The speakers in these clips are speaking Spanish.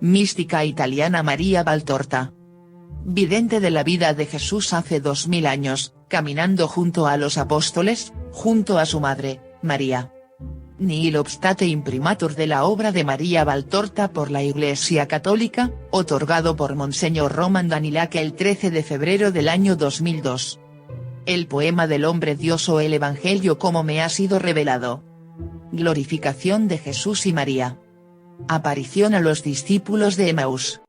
mística italiana María Valtorta. Vidente de la vida de Jesús hace 2000 años, caminando junto a los apóstoles, junto a su madre, María. Nihil obstate imprimatur de la obra de María Valtorta por la Iglesia Católica, otorgado por Monseñor Roman Danilac el 13 de febrero del año 2002. El poema del hombre Dios o el Evangelio como me ha sido revelado. Glorificación de Jesús y María. Aparición a los discípulos de Emaús.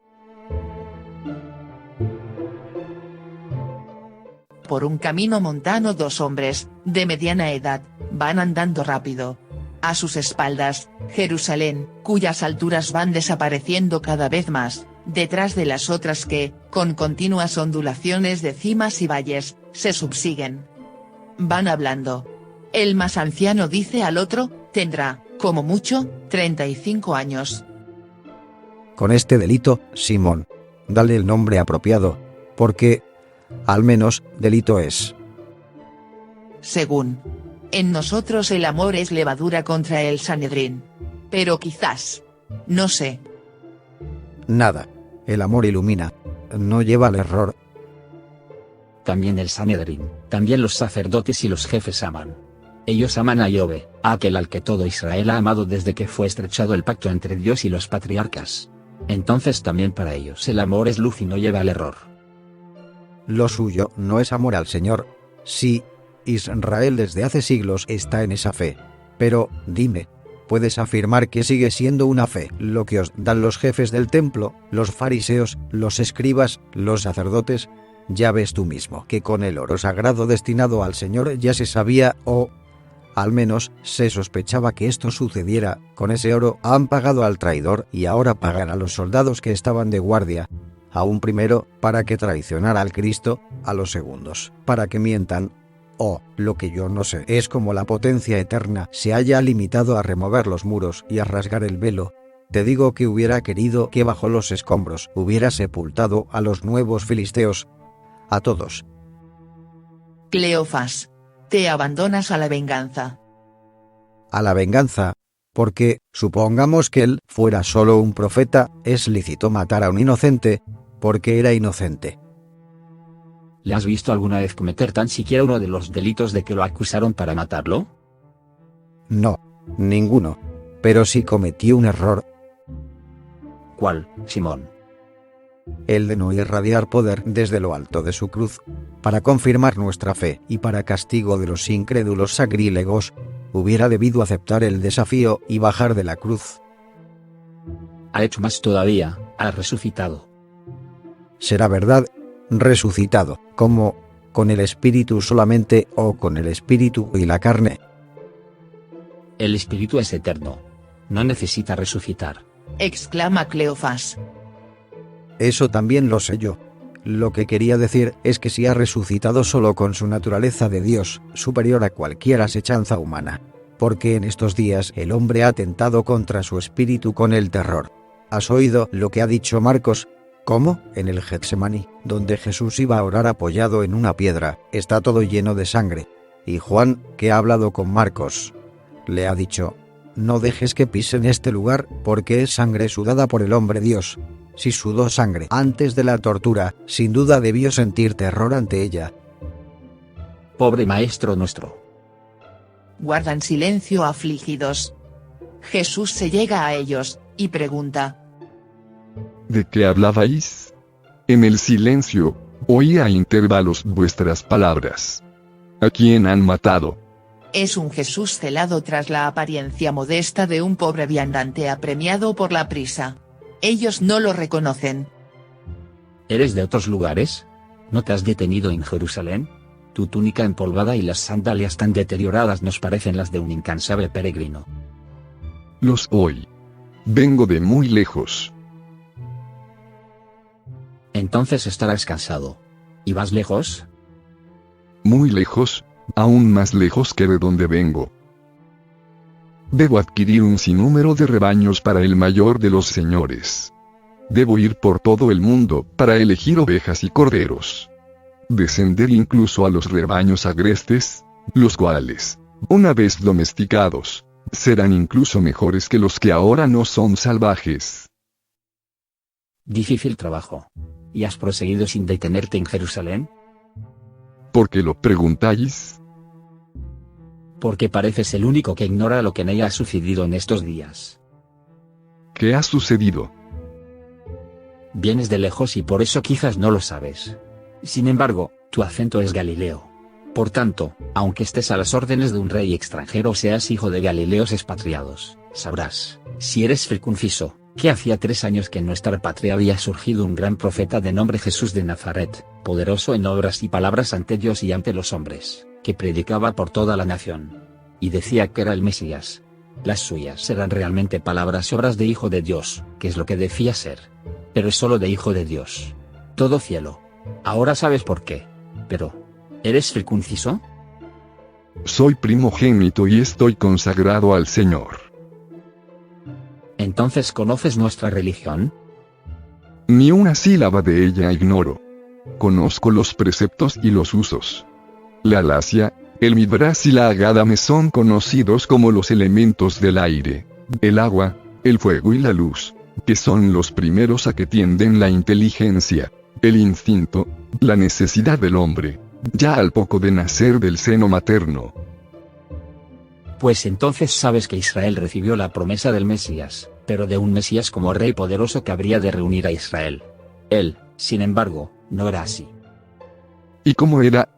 Por un camino montano dos hombres, de mediana edad, van andando rápido. A sus espaldas, Jerusalén, cuyas alturas van desapareciendo cada vez más, detrás de las otras que, con continuas ondulaciones de cimas y valles, se subsiguen. Van hablando. El más anciano dice al otro, tendrá, como mucho, 35 años. Con este delito, Simón, dale el nombre apropiado, porque, al menos, delito es. Según. En nosotros el amor es levadura contra el Sanedrín. Pero quizás. No sé. Nada. El amor ilumina. No lleva al error. También el Sanedrín, también los sacerdotes y los jefes aman. Ellos aman a Yahvé, a aquel al que todo Israel ha amado desde que fue estrechado el pacto entre Dios y los patriarcas. Entonces también para ellos el amor es luz y no lleva al error. Lo suyo no es amor al Señor. Sí, Israel desde hace siglos está en esa fe. Pero, dime, ¿puedes afirmar que sigue siendo una fe lo que os dan los jefes del templo, los fariseos, los escribas, los sacerdotes? Ya ves tú mismo que con el oro sagrado destinado al Señor ya se sabía o, al menos, se sospechaba que esto sucediera. Con ese oro han pagado al traidor y ahora pagan a los soldados que estaban de guardia. A un primero, para que traicionara al Cristo, a los segundos, para que mientan. O, lo que yo no sé, es como la potencia eterna se haya limitado a remover los muros y a rasgar el velo. Te digo que hubiera querido que bajo los escombros hubiera sepultado a los nuevos filisteos. A todos. Cleofás. Te abandonas a la venganza. A la venganza, porque, supongamos que él fuera solo un profeta, es lícito matar a un inocente, porque era inocente. ¿Le has visto alguna vez cometer tan siquiera uno de los delitos de que lo acusaron para matarlo? No, ninguno. Pero sí cometió un error. ¿Cuál, Simón? El de no irradiar poder desde lo alto de su cruz, para confirmar nuestra fe y para castigo de los incrédulos sacrílegos, hubiera debido aceptar el desafío y bajar de la cruz. Ha hecho más todavía, ha resucitado. Será verdad, resucitado, como, con el espíritu solamente o con el espíritu y la carne. El espíritu es eterno. No necesita resucitar. Exclama Cleofás. Eso también lo sé yo. Lo que quería decir es que si ha resucitado solo con su naturaleza de Dios, superior a cualquier asechanza humana. Porque en estos días el hombre ha atentado contra su espíritu con el terror. ¿Has oído lo que ha dicho Marcos? ¿Cómo? En el Getsemaní, donde Jesús iba a orar apoyado en una piedra, está todo lleno de sangre. Y Juan, que ha hablado con Marcos, le ha dicho, no dejes que pisen este lugar, porque es sangre sudada por el hombre Dios. Si sudó sangre antes de la tortura, sin duda debió sentir terror ante ella. Pobre maestro nuestro. Guardan silencio afligidos. Jesús se llega a ellos, y pregunta. ¿De qué hablabais? En el silencio, oía a intervalos vuestras palabras. ¿A quién han matado? Es un Jesús celado tras la apariencia modesta de un pobre viandante apremiado por la prisa. Ellos no lo reconocen. ¿Eres de otros lugares? ¿No te has detenido en Jerusalén? Tu túnica empolvada y las sandalias tan deterioradas nos parecen las de un incansable peregrino. Los oí. Vengo de muy lejos. Entonces estarás cansado. ¿Y vas lejos? Muy lejos, aún más lejos que de donde vengo. Debo adquirir un sinnúmero de rebaños para el mayor de los señores. Debo ir por todo el mundo para elegir ovejas y corderos. Descender incluso a los rebaños agrestes, los cuales, una vez domesticados, serán incluso mejores que los que ahora no son salvajes. Difícil trabajo. ¿Y has proseguido sin detenerte en Jerusalén? ¿Por qué lo preguntáis? Porque pareces el único que ignora lo que en ella ha sucedido en estos días. ¿Qué ha sucedido? Vienes de lejos y por eso quizás no lo sabes. Sin embargo, tu acento es galileo. Por tanto, aunque estés a las órdenes de un rey extranjero o seas hijo de galileos expatriados, sabrás, si eres circunciso, que hacía 3 años que en nuestra patria había surgido un gran profeta de nombre Jesús de Nazaret, poderoso en obras y palabras ante Dios y ante los hombres, que predicaba por toda la nación. Y decía que era el Mesías. Las suyas eran realmente palabras y obras de Hijo de Dios, que es lo que decía ser. Pero es solo de Hijo de Dios. Todo cielo. Ahora sabes por qué. Pero, ¿eres circunciso? Soy primogénito y estoy consagrado al Señor. ¿Entonces conoces nuestra religión? Ni una sílaba de ella ignoro. Conozco los preceptos y los usos. La Lasia, el Midrash y la Agada me son conocidos como los elementos del aire, el agua, el fuego y la luz, que son los primeros a que tienden la inteligencia, el instinto, la necesidad del hombre, ya al poco de nacer del seno materno. Pues entonces sabes que Israel recibió la promesa del Mesías, pero de un Mesías como rey poderoso que habría de reunir a Israel. Él, sin embargo, no era así. ¿Y cómo era?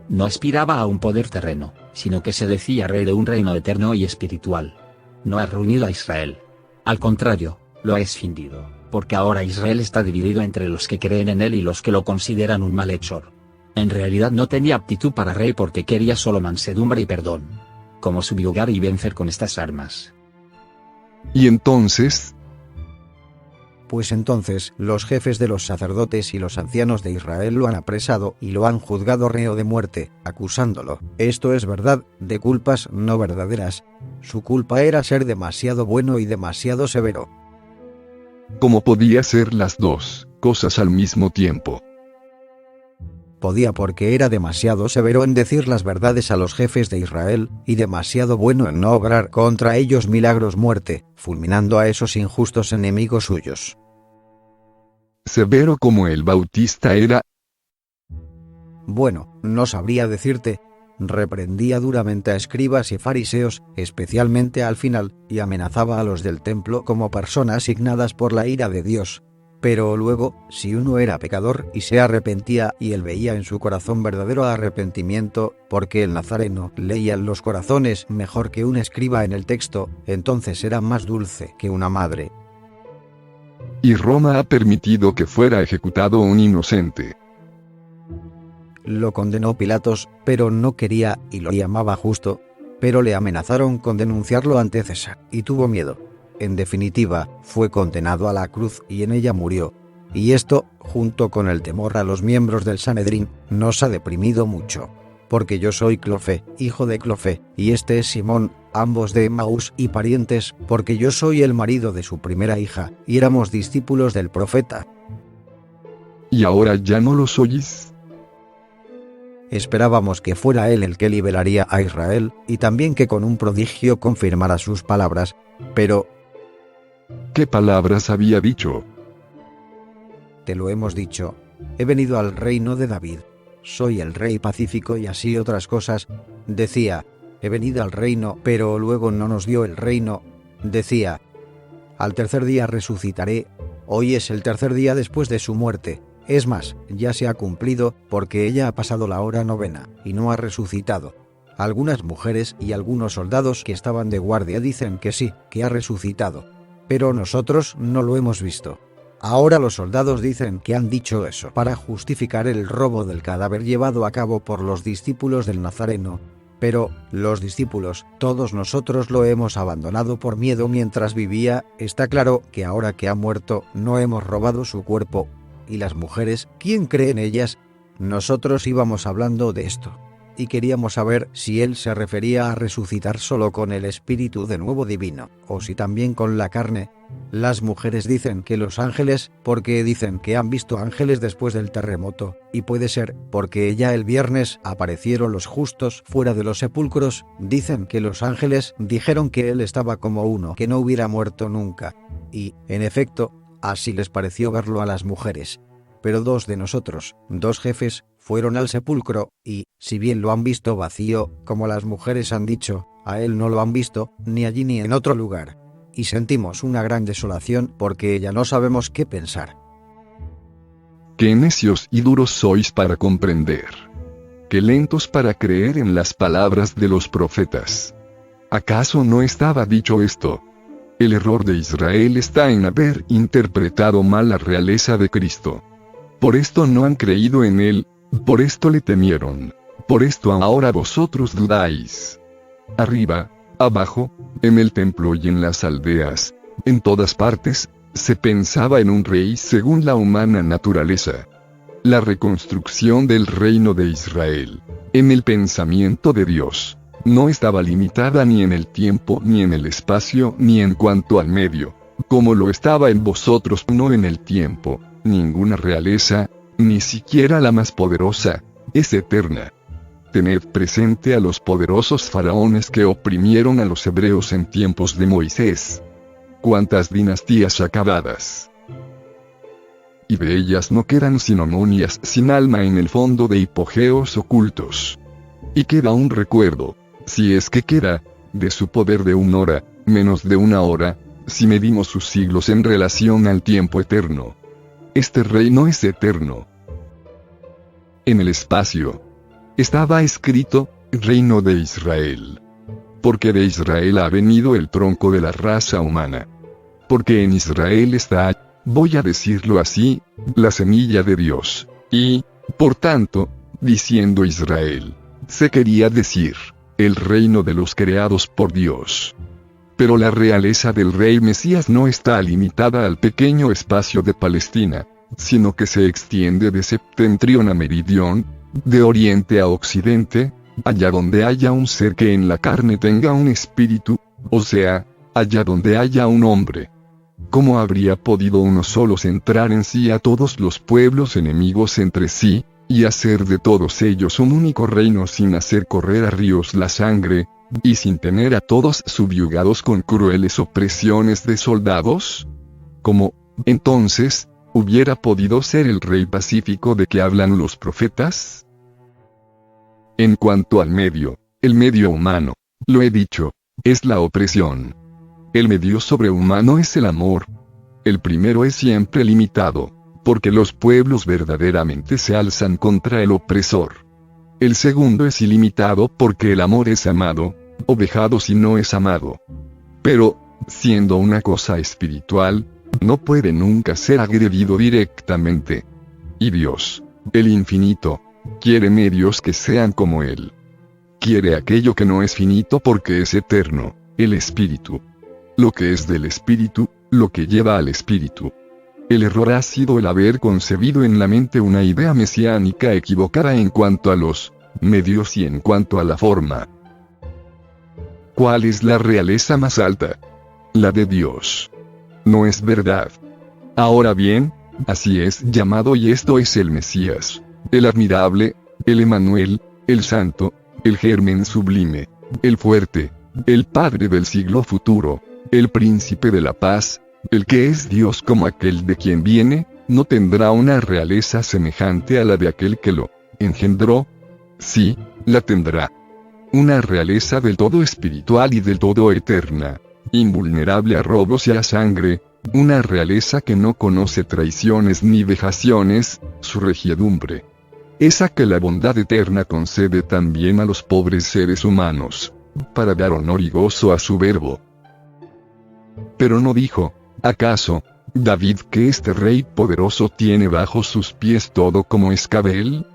No aspiraba a un poder terreno, sino que se decía rey de un reino eterno y espiritual. No ha reunido a Israel. Al contrario, lo ha escindido, porque ahora Israel está dividido entre los que creen en él y los que lo consideran un malhechor. En realidad no tenía aptitud para rey porque quería solo mansedumbre y perdón. ¿Cómo subyugar y vencer con estas armas? ¿Y entonces? Pues entonces, los jefes de los sacerdotes y los ancianos de Israel lo han apresado y lo han juzgado reo de muerte, acusándolo. Esto es verdad, de culpas no verdaderas. Su culpa era ser demasiado bueno y demasiado severo. ¿Cómo podía ser las dos cosas al mismo tiempo? Podía porque era demasiado severo en decir las verdades a los jefes de Israel, y demasiado bueno en no obrar contra ellos milagros muerte, fulminando a esos injustos enemigos suyos. Severo como el Bautista era. Bueno, no sabría decirte. Reprendía duramente a escribas y fariseos, especialmente al final, y amenazaba a los del templo como personas asignadas por la ira de Dios. Pero luego, si uno era pecador y se arrepentía y él veía en su corazón verdadero arrepentimiento, porque el nazareno leía en los corazones mejor que un escriba en el texto, entonces era más dulce que una madre. Y Roma ha permitido que fuera ejecutado un inocente. Lo condenó Pilatos, pero no quería y lo llamaba justo, pero le amenazaron con denunciarlo ante César, y tuvo miedo. En definitiva, fue condenado a la cruz y en ella murió. Y esto, junto con el temor a los miembros del Sanedrín, nos ha deprimido mucho. Porque yo soy Clofe, hijo de Clofe, y este es Simón, ambos de Emaús y parientes, porque yo soy el marido de su primera hija, y éramos discípulos del profeta. ¿Y ahora ya no lo sois? Esperábamos que fuera él el que liberaría a Israel, y también que con un prodigio confirmara sus palabras, pero... ¿Qué palabras había dicho? Te lo hemos dicho. He venido al reino de David. Soy el rey pacífico y así otras cosas. Decía, he venido al reino, pero luego no nos dio el reino. Decía, al tercer día resucitaré. Hoy es el tercer día después de su muerte. Es más, ya se ha cumplido porque ella ha pasado la hora 9 y no ha resucitado. Algunas mujeres y algunos soldados que estaban de guardia dicen que sí, que ha resucitado. Pero nosotros no lo hemos visto. Ahora los soldados dicen que han dicho eso para justificar el robo del cadáver llevado a cabo por los discípulos del Nazareno. Pero los discípulos, todos nosotros lo hemos abandonado por miedo mientras vivía. Está claro que ahora que ha muerto no hemos robado su cuerpo. ¿Y las mujeres? ¿Quién cree en ellas? Nosotros íbamos hablando de esto. Y queríamos saber si él se refería a resucitar solo con el espíritu de nuevo divino, o si también con la carne. Las mujeres dicen que los ángeles, porque dicen que han visto ángeles después del terremoto, y puede ser porque ya el viernes aparecieron los justos fuera de los sepulcros. Dicen que los ángeles dijeron que él estaba como uno que no hubiera muerto nunca. Y, en efecto, Así les pareció verlo a las mujeres. Pero 2 de nosotros, 2 jefes, fueron al sepulcro, y, si bien lo han visto vacío, como las mujeres han dicho, a él no lo han visto, ni allí ni en otro lugar. Y sentimos una gran desolación porque ya no sabemos qué pensar. Qué necios y duros sois para comprender. Qué lentos para creer en las palabras de los profetas. ¿Acaso no estaba dicho esto? El error de Israel está en haber interpretado mal la realeza de Cristo. Por esto no han creído en él, por esto le temieron, por esto ahora vosotros dudáis. Arriba, abajo, en el templo y en las aldeas, en todas partes, se pensaba en un rey según la humana naturaleza. La reconstrucción del reino de Israel, en el pensamiento de Dios, no estaba limitada ni en el tiempo ni en el espacio ni en cuanto al medio, como lo estaba en vosotros, no en el tiempo. Ninguna realeza, ni siquiera la más poderosa, es eterna. Tened presente a los poderosos faraones que oprimieron a los hebreos en tiempos de Moisés. Cuántas dinastías acabadas. Y de ellas no quedan sino momias sin alma en el fondo de hipogeos ocultos. Y queda un recuerdo, si es que queda, de su poder de 1 hora, menos de 1 hora, si medimos sus siglos en relación al tiempo eterno. Este reino es eterno. En el espacio estaba escrito, Reino de Israel. Porque de Israel ha venido el tronco de la raza humana. Porque en Israel está, voy a decirlo así, la semilla de Dios. Y, por tanto, diciendo Israel, se quería decir, el reino de los creados por Dios. Pero la realeza del rey Mesías no está limitada al pequeño espacio de Palestina, sino que se extiende de septentrión a meridión, de oriente a occidente, allá donde haya un ser que en la carne tenga un espíritu, o sea, allá donde haya un hombre. ¿Cómo habría podido uno solo centrar en sí a todos los pueblos enemigos entre sí, y hacer de todos ellos un único reino sin hacer correr a ríos la sangre, y sin tener a todos subyugados con crueles opresiones de soldados? ¿Cómo, entonces, hubiera podido ser el rey pacífico de que hablan los profetas? En cuanto al medio, el medio humano, lo he dicho, es la opresión. El medio sobrehumano es el amor. El primero es siempre limitado, porque los pueblos verdaderamente se alzan contra el opresor. El segundo es ilimitado porque el amor es amado, o vejado si no es amado. Pero, siendo una cosa espiritual, no puede nunca ser agredido directamente. Y Dios, el infinito, quiere medios que sean como Él. Quiere aquello que no es finito porque es eterno, el espíritu. Lo que es del espíritu, lo que lleva al espíritu. El error ha sido el haber concebido en la mente una idea mesiánica equivocada en cuanto a los medios y en cuanto a la forma. ¿Cuál es la realeza más alta? La de Dios. No es verdad. Ahora bien, así es llamado y esto es el Mesías, el admirable, el Emanuel, el santo, el germen sublime, el fuerte, el Padre del siglo futuro, el príncipe de la paz, el que es Dios como aquel de quien viene, no tendrá una realeza semejante a la de aquel que lo engendró. Sí, la tendrá. Una realeza del todo espiritual y del todo eterna, invulnerable a robos y a sangre, una realeza que no conoce traiciones ni vejaciones, su regiedumbre. Esa que la bondad eterna concede también a los pobres seres humanos, para dar honor y gozo a su verbo. Pero no dijo, ¿acaso, David, que este rey poderoso tiene bajo sus pies todo como escabel?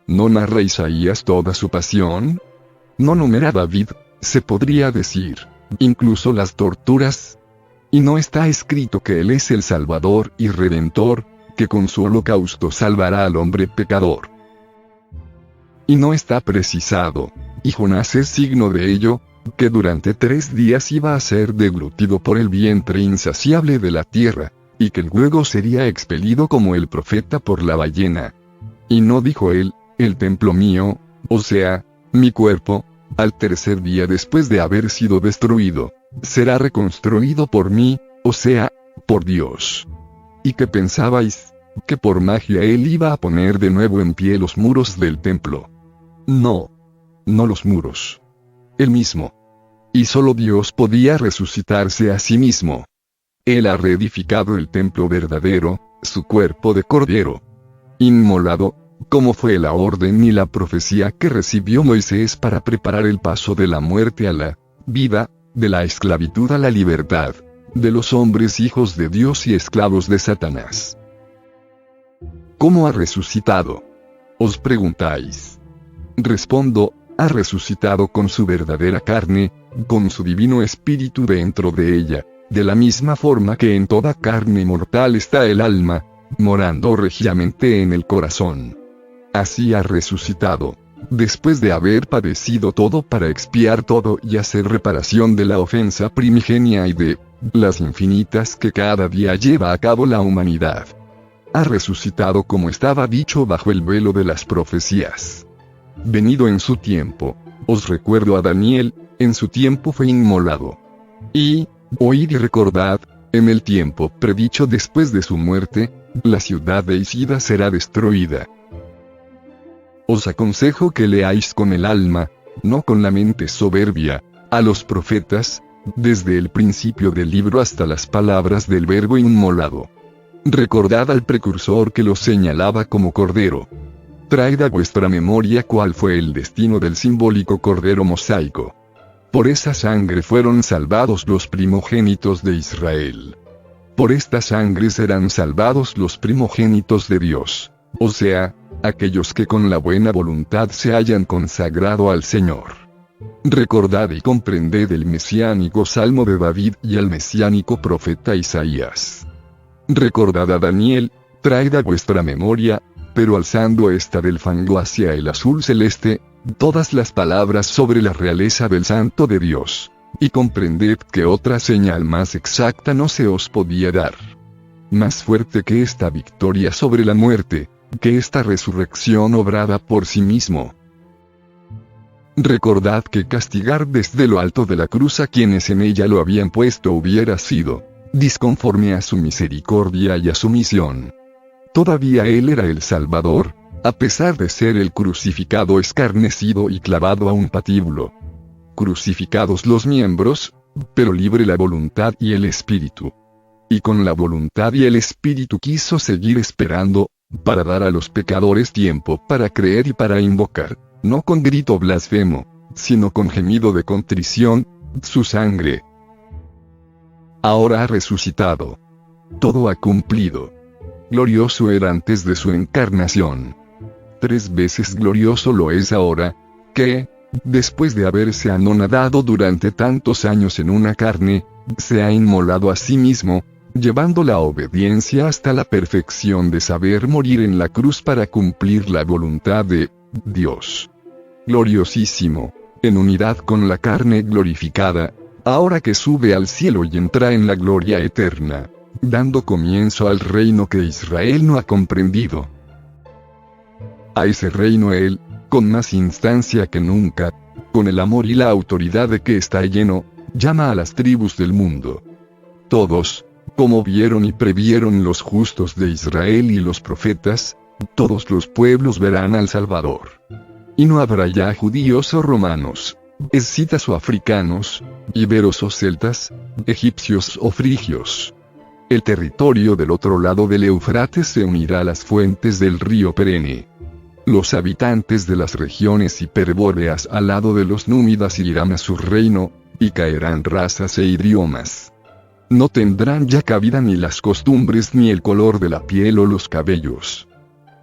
¿No narra Isaías toda su pasión? ¿No numera David, se podría decir, incluso las torturas? ¿Y no está escrito que Él es el Salvador y Redentor, que con su holocausto salvará al hombre pecador? ¿Y no está precisado, y Jonás es signo de ello, que durante 3 días iba a ser deglutido por el vientre insaciable de la tierra, y que luego sería expelido como el profeta por la ballena? Y no dijo él, el templo mío, o sea, mi cuerpo, al 3er día después de haber sido destruido, será reconstruido por mí, o sea, por Dios. ¿Y qué pensabais? ¿Que por magia él iba a poner de nuevo en pie los muros del templo? No. No los muros. Él mismo. Y solo Dios podía resucitarse a sí mismo. Él ha reedificado el templo verdadero, su cuerpo de cordero inmolado, como fue la orden y la profecía que recibió Moisés para preparar el paso de la muerte a la vida, de la esclavitud a la libertad, de los hombres hijos de Dios y esclavos de Satanás. ¿Cómo ha resucitado? Os preguntáis. Respondo, ha resucitado con su verdadera carne, con su divino espíritu dentro de ella, de la misma forma que en toda carne mortal está el alma, morando regiamente en el corazón. Así ha resucitado, después de haber padecido todo para expiar todo y hacer reparación de la ofensa primigenia y de las infinitas que cada día lleva a cabo la humanidad. Ha resucitado como estaba dicho bajo el velo de las profecías. Venido en su tiempo, os recuerdo a Daniel, en su tiempo fue inmolado. Y, oíd y recordad, en el tiempo predicho después de su muerte, la ciudad de Isida será destruida. Os aconsejo que leáis con el alma, no con la mente soberbia, a los profetas, desde el principio del libro hasta las palabras del Verbo inmolado. Recordad al precursor que lo señalaba como cordero. Traed a vuestra memoria cuál fue el destino del simbólico cordero mosaico. Por esa sangre fueron salvados los primogénitos de Israel. Por esta sangre serán salvados los primogénitos de Dios, o sea, aquellos que con la buena voluntad se hayan consagrado al Señor. Recordad y comprended el mesiánico salmo de David y el mesiánico profeta Isaías. Recordad a Daniel, traed a vuestra memoria, pero alzando esta del fango hacia el azul celeste, todas las palabras sobre la realeza del Santo de Dios, y comprended que otra señal más exacta no se os podía dar. Más fuerte que esta victoria sobre la muerte, que esta resurrección obrada por sí mismo. Recordad que castigar desde lo alto de la cruz a quienes en ella lo habían puesto hubiera sido disconforme a su misericordia y a su misión. Todavía él era el Salvador, a pesar de ser el crucificado escarnecido y clavado a un patíbulo. Crucificados los miembros, pero libre la voluntad y el espíritu. Y con la voluntad y el espíritu quiso seguir esperando, para dar a los pecadores tiempo para creer y para invocar, no con grito blasfemo, sino con gemido de contrición, su sangre. Ahora ha resucitado. Todo ha cumplido. Glorioso era antes de su encarnación. 3 veces glorioso lo es ahora, que, después de haberse anonadado durante tantos años en una carne, se ha inmolado a sí mismo, llevando la obediencia hasta la perfección de saber morir en la cruz para cumplir la voluntad de Dios. Gloriosísimo, en unidad con la carne glorificada, ahora que sube al cielo y entra en la gloria eterna, dando comienzo al reino que Israel no ha comprendido. A ese reino él, con más instancia que nunca, con el amor y la autoridad de que está lleno, llama a las tribus del mundo. Todos, como vieron y previeron los justos de Israel y los profetas, todos los pueblos verán al Salvador. Y no habrá ya judíos o romanos, escitas o africanos, iberos o celtas, egipcios o frigios. El territorio del otro lado del Éufrates se unirá a las fuentes del río perenne. Los habitantes de las regiones hiperbóreas al lado de los númidas irán a su reino, y caerán razas e idiomas. No tendrán ya cabida ni las costumbres ni el color de la piel o los cabellos.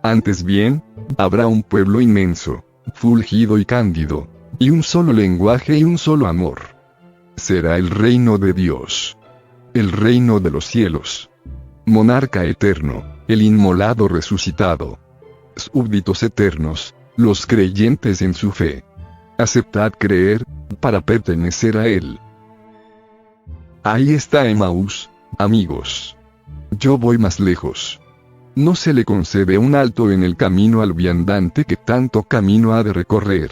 Antes bien, habrá un pueblo inmenso, fulgido y cándido, y un solo lenguaje y un solo amor. Será el reino de Dios. El reino de los cielos. Monarca eterno, el inmolado resucitado. Súbditos eternos, los creyentes en su fe. Aceptad creer, para pertenecer a él. Ahí está Emaús, amigos. Yo voy más lejos. No se le concede un alto en el camino al viandante que tanto camino ha de recorrer.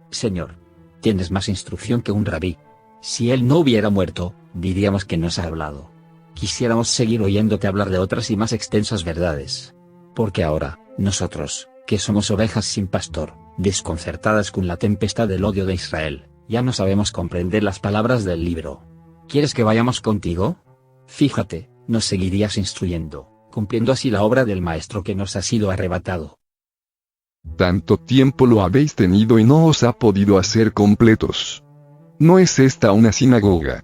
Señor, tienes más instrucción que un rabí. Si él no hubiera muerto, diríamos que nos ha hablado. quisiéramos seguir oyéndote hablar de otras y más extensas verdades. Porque ahora, nosotros, que somos ovejas sin pastor, desconcertadas con la tempestad del odio de Israel, ya no sabemos comprender las palabras del libro. ¿Quieres que vayamos contigo? Fíjate, nos seguirías instruyendo, cumpliendo así la obra del Maestro que nos ha sido arrebatado. Tanto tiempo lo habéis tenido y no os ha podido hacer completos. ¿No es esta una sinagoga?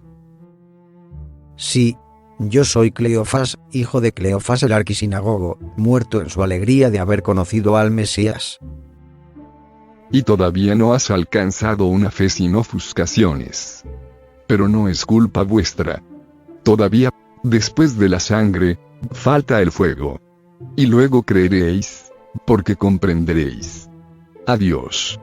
Sí, yo soy Cleofás, hijo de Cleofás el arquisinagogo, muerto en su alegría de haber conocido al Mesías. Y todavía no has alcanzado una fe sin ofuscaciones. Pero no es culpa vuestra. Todavía, después de la sangre, falta el fuego. Y luego creeréis, porque comprenderéis. Adiós.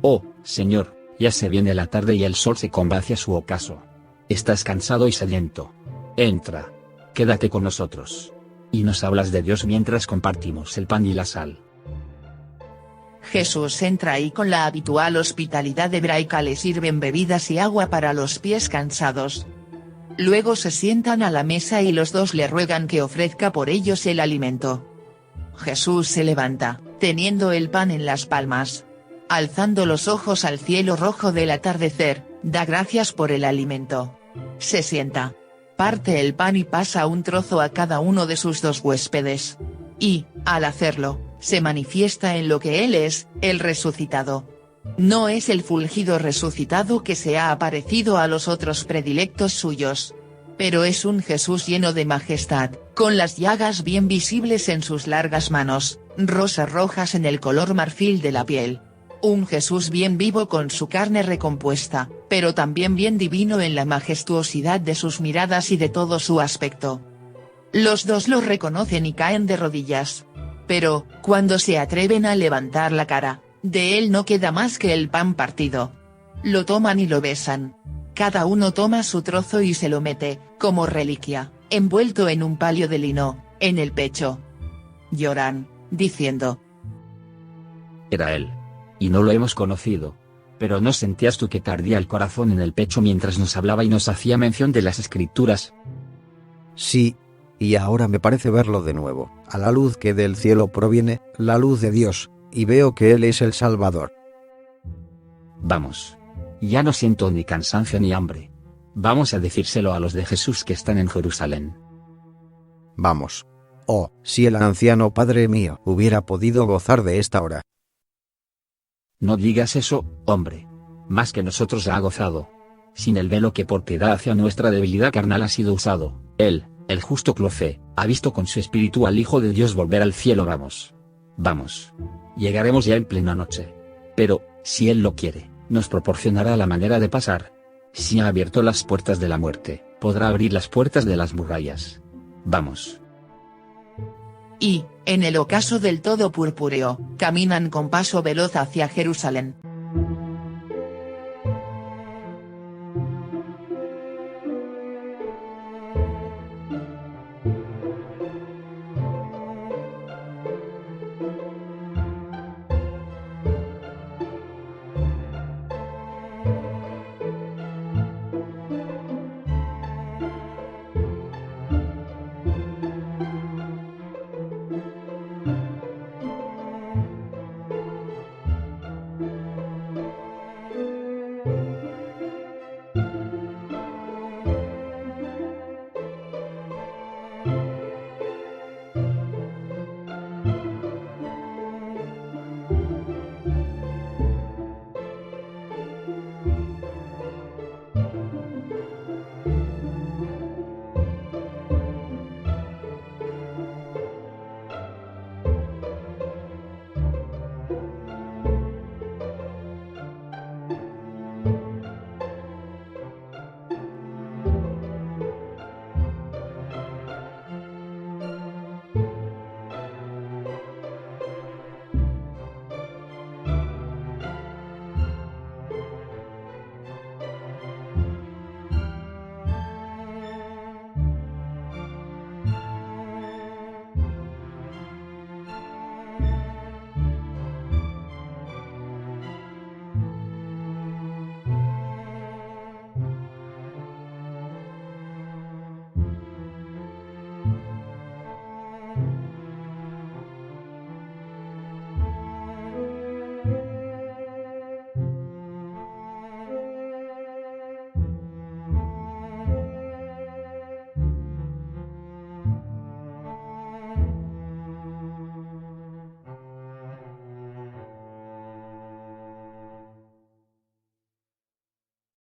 Oh, Señor, ya se viene la tarde y el sol se combate a su ocaso. Estás cansado y sediento. Entra. Quédate con nosotros. Y nos hablas de Dios mientras compartimos el pan y la sal. Jesús entra y con la habitual hospitalidad hebraica le sirven bebidas y agua para los pies cansados. Luego se sientan a la mesa y los dos le ruegan que ofrezca por ellos el alimento. Jesús se levanta, teniendo el pan en las palmas. Alzando los ojos al cielo rojo del atardecer, da gracias por el alimento. Se sienta. Parte el pan y pasa un trozo a cada uno de sus dos huéspedes. Y, al hacerlo, se manifiesta en lo que Él es, el resucitado. No es el fulgido resucitado que se ha aparecido a los otros predilectos suyos. Pero es un Jesús lleno de majestad, con las llagas bien visibles en sus largas manos, rosas rojas en el color marfil de la piel. Un Jesús bien vivo con su carne recompuesta, pero también bien divino en la majestuosidad de sus miradas y de todo su aspecto. Los dos lo reconocen y caen de rodillas. Pero, cuando se atreven a levantar la cara, de él no queda más que el pan partido. Lo toman y lo besan. Cada uno toma su trozo y se lo mete, como reliquia, envuelto en un palio de lino, en el pecho. Lloran, diciendo: Era él. Y no lo hemos conocido. Pero ¿no sentías tú que te ardía el corazón en el pecho mientras nos hablaba y nos hacía mención de las Escrituras? Sí, y ahora me parece verlo de nuevo, a la luz que del cielo proviene, la luz de Dios, y veo que Él es el Salvador. Vamos. Ya no siento ni cansancio ni hambre. Vamos a decírselo a los de Jesús que están en Jerusalén. Vamos. Oh, si el anciano Padre mío hubiera podido gozar de esta hora. No digas eso, hombre. Más que nosotros ha gozado. Sin el velo que por piedad hacia nuestra debilidad carnal ha sido usado, él, el justo Clofe, ha visto con su espíritu al Hijo de Dios volver al cielo. Vamos. Vamos. Llegaremos ya en plena noche. Pero, si él lo quiere, nos proporcionará la manera de pasar. Si ha abierto las puertas de la muerte, podrá abrir las puertas de las murallas. Vamos. Y, en el ocaso del todo purpúreo, caminan con paso veloz hacia Jerusalén.